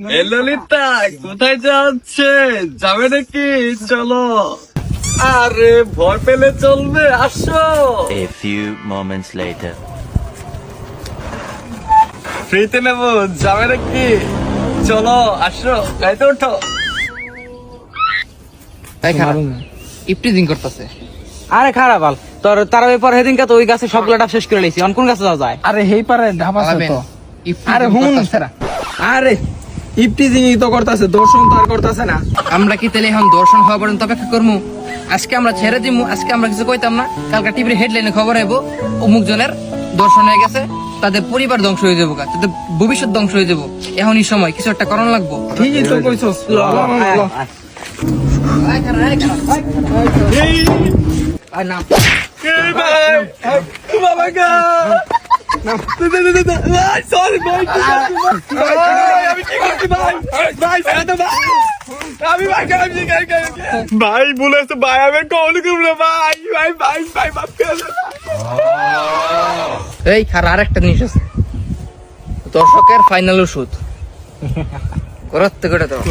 ললিতা কোথায় যাচ্ছে? যাবে নাকি? চলো। আরে ভয় পেলে চলবে, আসো। A few moments later. ফ্রিতে নেবো, যাবে নাকি? চলো আসো, গাড়িতে ওঠো। ইফটিজিং করতেছে। আরে খারাপ আল তোর তার ব্যাপার সেদিনকে তো ওই গাছে সবগুলা ডাব শেষ করে নিয়েছি। কোন গাছে যাওয়া যায়? আরে হেই পারে ঢাবা আছে তো। আরে হুন আরে ইফটিজিং তো করতেছে, দর্শন তো আর করতেছে না। আমরা কি তাহলে এখন দর্শন হওয়া পর্যন্ত অপেক্ষা করবো? আজকে আমরা ছেড়ে দিমু, আজকে আমরা কিছু কইতাম না, কালকে টিভির হেডলাইনে খবর আইবো অমুক জনের দর্শন হয়ে গেছে, তাদের পরিবার ধ্বংস হয়ে যাবো, তাদের ভবিষ্যৎ ধ্বংস হয়ে যাবো। এখনই সময় কিছু একটা করণ লাগবো। ঠিকই তো কইছস। এই ভাই, বাবা গো। Sorry ভাই, আমি কি করছি ভাই? ভাই ছেড়ে দে ভাই। আমি ভাই ভাই বলেছে ভাই, আমি কল করব না ভাই। ভাই ভাই ভাই মাফ করে দে। এই খার আরেকটা জিনিস আছে, দর্শকের ফাইনাল ওষুধ করতে করে দাও।